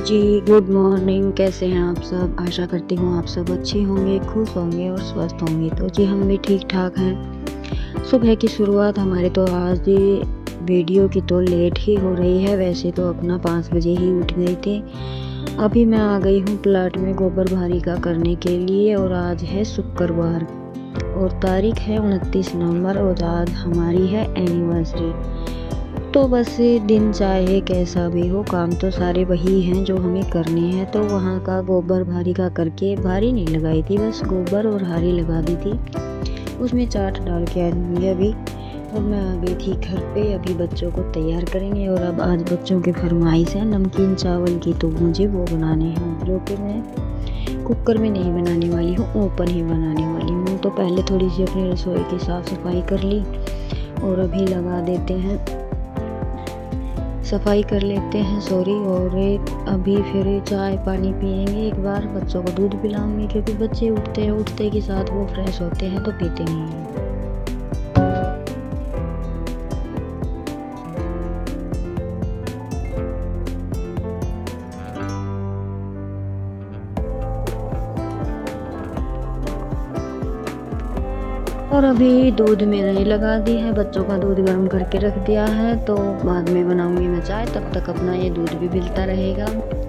जी, good morning. कैसे हैं आप सब? आशा करती हूँ आप सब अच्छे होंगे, खुश होंगे और स्वस्थ होंगे। तो जी हम भी ठीक-ठाक हैं। सुबह की शुरुआत हमारी तो आज वीडियो की तो लेट ही हो रही है। वैसे तो अपना 5 बजे ही उठ गई थी। अभी मैं आ गई हूँ प्लाट में गोबर भारी का करने के लिए और आज है शुक्रवार और तारीख है 29 नवंबर और आज हमारी है एनिवर्सरी। तो बस दिन चाहे कैसा भी हो, काम तो सारे वही हैं जो हमें करने हैं। तो वहाँ का गोबर भारी का करके, भारी नहीं लगाई थी, बस गोबर और हारी लगा दी थी। उसमें चाट डाल के आई हूँ अभी और मैं आ गई थी घर पे। अभी बच्चों को तैयार करेंगे और अब आज बच्चों की फरमाइश है नमकीन चावल की, तो मुझे वो बनाने हैं जो कि मैं कुकर में नहीं बनाने वाली हूँ, ओपन ही बनाने वाली हूँ। तो पहले थोड़ी सी अपनी रसोई की साफ़ सफाई कर ली और अभी लगा देते हैं, सफाई कर लेते हैं सॉरी। और अभी फिर चाय पानी पियेंगे, एक बार बच्चों को दूध पिलाऊंगी क्योंकि बच्चे उठते के साथ वो फ्रेश होते हैं तो पीते नहीं हैं। और अभी दूध मैंने लगा दी है, बच्चों का दूध गर्म करके रख दिया है, तो बाद में बनाऊंगी मैं चाय। तब तक अपना ये दूध भी पिलता रहेगा।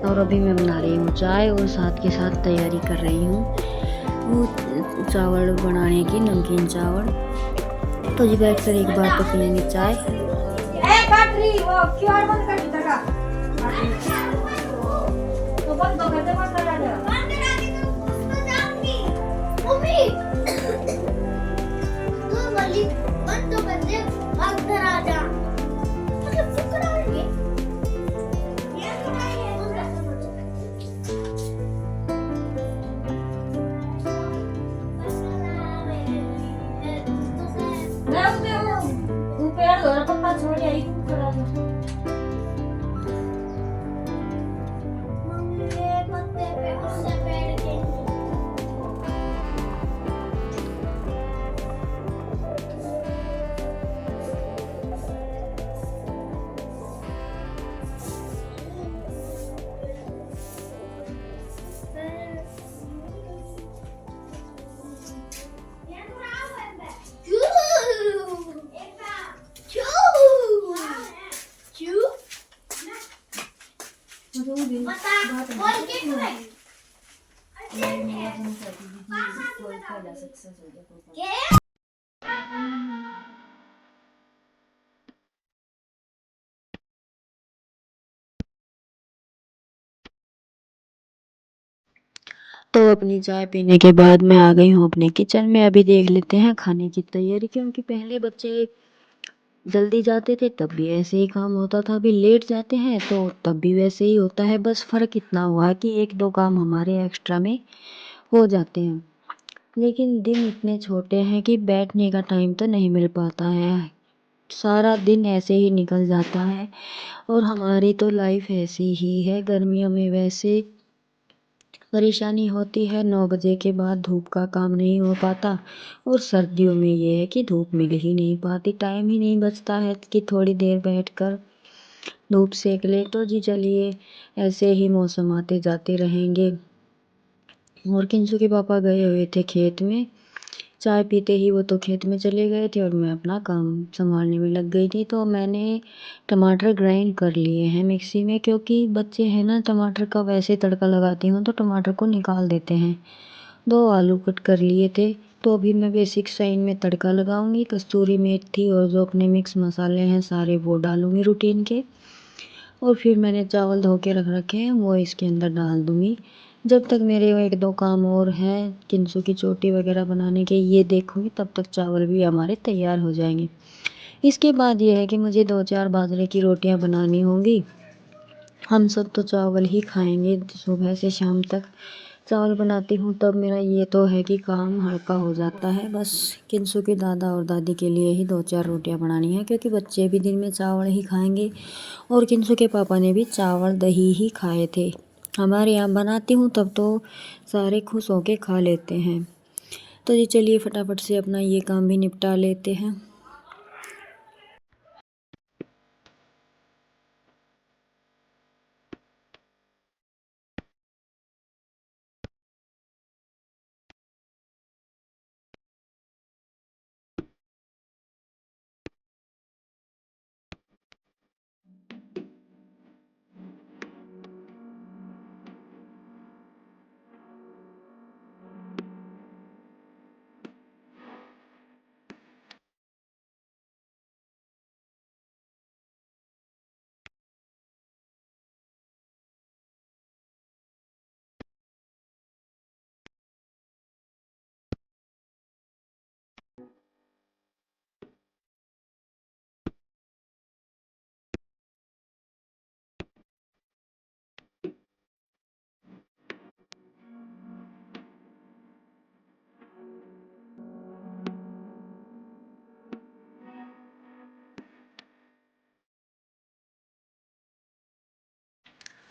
और अभी मैं बना रही हूँ चाय और साथ के साथ तैयारी कर रही हूँ वो चावल बनाने की, नमकीन चावल। तो जी बैठ कर एक बार तो पियेंगे चाय। तो बंद तो कर दे, मत करा दे। बंद करा दी तो उसमें जाऊंगी मम्मी। तू बोली बंद तो कर दे, अंदर आ जा। मतलब चुप कराओगे ये तो नहीं है दूसरा। मैं तू पैर धो पप्पा छोड़ आई तू करा दे। तो अपनी चाय पीने के बाद मैं आ गई हूँ अपने किचन में। अभी देख लेते हैं खाने की तैयारी, क्योंकि पहले बच्चे जल्दी जाते थे तब भी ऐसे ही काम होता था, अभी लेट जाते हैं तो तब भी वैसे ही होता है। बस फ़र्क इतना हुआ कि एक दो काम हमारे एक्स्ट्रा में हो जाते हैं, लेकिन दिन इतने छोटे हैं कि बैठने का टाइम तो नहीं मिल पाता है। सारा दिन ऐसे ही निकल जाता है और हमारी तो लाइफ ऐसी ही है। गर्मियों में वैसे परेशानी होती है, 9 बजे के बाद धूप का काम नहीं हो पाता और सर्दियों में ये है कि धूप मिल ही नहीं पाती, टाइम ही नहीं बचता है कि थोड़ी देर बैठकर धूप सेक ले। तो जी चलिए, ऐसे ही मौसम आते जाते रहेंगे। और किंजू के पापा गए हुए थे खेत में, चाय पीते ही वो तो खेत में चले गए थे और मैं अपना काम संभालने में लग गई थी। तो मैंने टमाटर ग्राइंड कर लिए हैं मिक्सी में, क्योंकि बच्चे हैं ना, टमाटर का वैसे तड़का लगाती हूँ तो टमाटर को निकाल देते हैं। 2 आलू कट कर लिए थे। तो अभी मैं बेसिक स्टाइल में तड़का लगाऊंगी, कस्तूरी मेथी और जो अपने मिक्स मसाले हैं सारे वो डालूंगी रूटीन के। और फिर मैंने चावल धो के रख रखे हैं वो इसके अंदर डाल दूँगी। जब तक मेरे 1-2 काम और हैं किंसू की चोटी वगैरह बनाने के, ये देखूँगी, तब तक चावल भी हमारे तैयार हो जाएंगे। इसके बाद ये है कि मुझे 2-4 बाजरे की रोटियां बनानी होंगी। हम सब तो चावल ही खाएंगे, सुबह से शाम तक चावल बनाती हूँ तब मेरा ये तो है कि काम हल्का हो जाता है। बस किंसू के दादा और दादी के लिए ही 2-4 रोटियां बनानी है, क्योंकि बच्चे भी दिन में चावल ही खाएंगे और किंसू के पापा ने भी चावल दही ही खाए थे। हमारे यहाँ बनाती हूँ तब तो सारे खुश होके खा लेते हैं। तो जी चलिए फटाफट से अपना ये काम भी निपटा लेते हैं।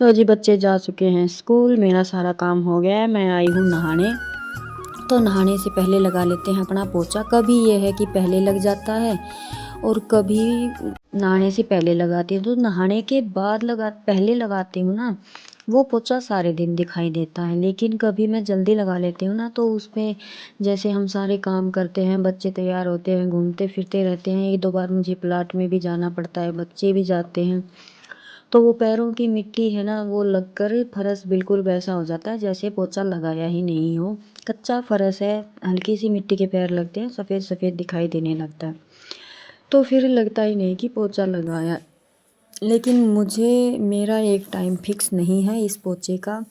तो जी बच्चे जा चुके हैं स्कूल, मेरा सारा काम हो गया है, मैं आई हूँ नहाने। तो नहाने से पहले लगा लेते हैं अपना पोछा। कभी ये है कि पहले लग जाता है और कभी नहाने से पहले लगाती हूँ। तो नहाने के बाद पहले लगाती हूँ ना, वो पोछा सारे दिन दिखाई देता है। लेकिन कभी मैं जल्दी लगा लेती हूँ ना, तो उसमें जैसे हम सारे काम करते हैं, बच्चे तैयार होते हैं, घूमते फिरते रहते हैं, 1-2 बार मुझे प्लाट में भी जाना पड़ता है, बच्चे भी जाते हैं। तो वो पैरों की मिट्टी है ना, वो लगकर फर्श बिल्कुल वैसा हो जाता है जैसे पोछा लगाया ही नहीं हो। कच्चा फर्श है, हल्की सी मिट्टी के पैर लगते हैं, सफ़ेद सफ़ेद दिखाई देने लगता है। तो फिर लगता ही नहीं कि पोछा लगाया। लेकिन मेरा एक टाइम फिक्स नहीं है इस पोछे का।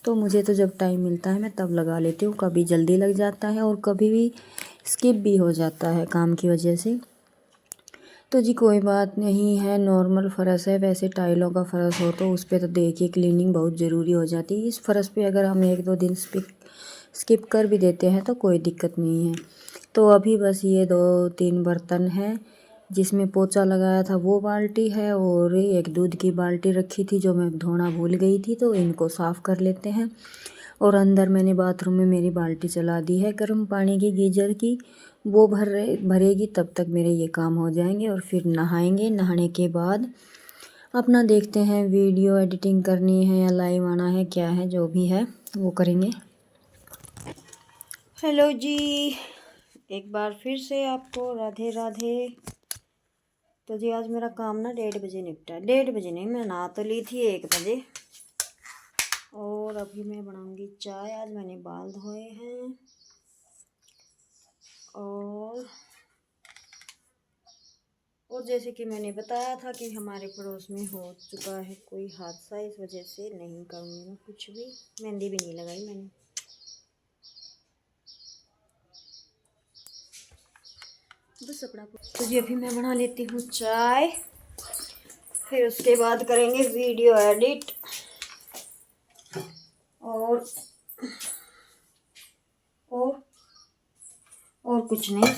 तो मुझे तो जब टाइम मिलता है मैं तब लगा लेती हूँ। कभी जल्दी लग जाता है और कभी भी स्किप भी हो जाता है काम की वजह से। तो जी कोई बात नहीं है, नॉर्मल फ़र्श है। वैसे टाइलों का फ़र्श हो तो उस पर तो देखिए क्लीनिंग बहुत ज़रूरी हो जाती है। इस फ़र्श पे अगर हम 1-2 दिन स्किप कर भी देते हैं तो कोई दिक्कत नहीं है। तो अभी बस ये 2-3 बर्तन हैं जिसमें पोछा लगाया था, वो बाल्टी है और एक दूध की बाल्टी रखी थी जो मैं धोना भूल गई थी। तो इनको साफ़ कर लेते हैं। और अंदर मैंने बाथरूम में मेरी बाल्टी चला दी है गर्म पानी की, गीजर की। वो भरेगी तब तक मेरे ये काम हो जाएंगे और फिर नहाएंगे। नहाने के बाद अपना देखते हैं, वीडियो एडिटिंग करनी है या लाइव आना है, क्या है जो भी है वो करेंगे। हेलो जी, एक बार फिर से आपको राधे राधे। तो जी आज मेरा काम ना 1:30 बजे निपटा है। 1:30 बजे नहीं, मैं नहा तो ली थी 1 बजे। और अभी मैं बनाऊंगी चाय। आज मैंने बाल धोए हैं और जैसे कि मैंने बताया था कि हमारे पड़ोस में हो चुका है कोई हादसा, इस वजह से नहीं करूँगी मैं कुछ भी। मेहंदी भी नहीं लगाई मैंने। बस अपना। तो जी अभी मैं बना लेती हूँ चाय, फिर उसके बाद करेंगे वीडियो एडिट और और और कुछ नहीं।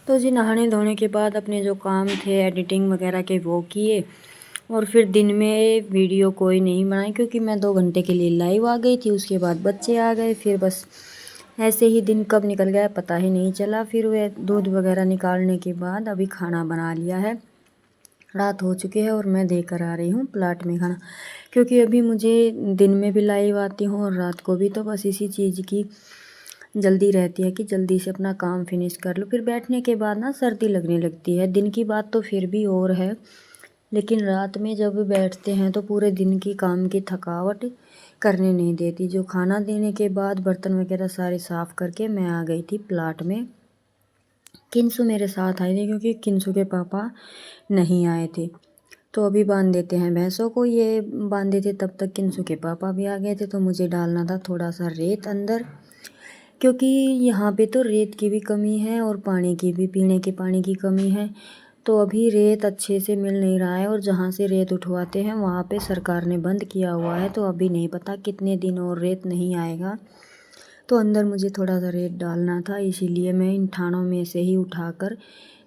तो जी नहाने धोने के बाद अपने जो काम थे एडिटिंग वगैरह के वो किए और फिर दिन में वीडियो कोई नहीं बनाई क्योंकि मैं 2 घंटे के लिए लाइव आ गई थी। उसके बाद बच्चे आ गए, फिर बस ऐसे ही दिन कब निकल गया पता ही नहीं चला। फिर वे दूध वगैरह निकालने के बाद अभी खाना बना लिया है। रात हो चुकी है और मैं देकर आ रही हूँ प्लाट में खाना, क्योंकि अभी मुझे दिन में भी लाइव आती हूँ और रात को भी। तो बस इसी चीज़ की जल्दी रहती है कि जल्दी से अपना काम फिनिश कर लो। फिर बैठने के बाद ना सर्दी लगने लगती है। दिन की बात तो फिर भी और है, लेकिन रात में जब बैठते हैं तो पूरे दिन की काम की थकावट करने नहीं देती। जो खाना देने के बाद बर्तन वगैरह सारे साफ़ करके मैं आ गई थी प्लाट में। किंसु मेरे साथ आई थी क्योंकि किंसु के पापा नहीं आए थे। तो अभी बांध देते हैं भैंसों को, ये बांधे थे तब तक किंसु के पापा भी आ गए थे। तो मुझे डालना था थोड़ा सा रेत अंदर, क्योंकि यहाँ पे तो रेत की भी कमी है और पानी की भी, पीने के पानी की कमी है। तो अभी रेत अच्छे से मिल नहीं रहा है और जहाँ से रेत उठवाते हैं वहाँ पे सरकार ने बंद किया हुआ है। तो अभी नहीं पता कितने दिन और रेत नहीं आएगा। तो अंदर मुझे थोड़ा सा रेत डालना था, इसीलिए मैं इन ठाणों में से ही उठाकर,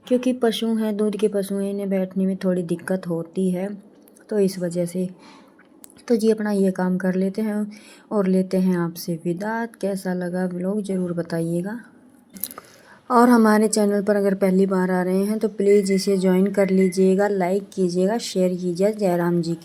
क्योंकि पशु हैं, दूध के पशु हैं, इन्हें बैठने में थोड़ी दिक्कत होती है, तो इस वजह से। तो जी अपना ये काम कर लेते हैं और लेते हैं आपसे विदा। कैसा लगा व्लॉग ज़रूर बताइएगा। और हमारे चैनल पर अगर पहली बार आ रहे हैं तो प्लीज़ इसे ज्वाइन कर लीजिएगा, लाइक कीजिएगा, शेयर कीजिए। जय राम जी की।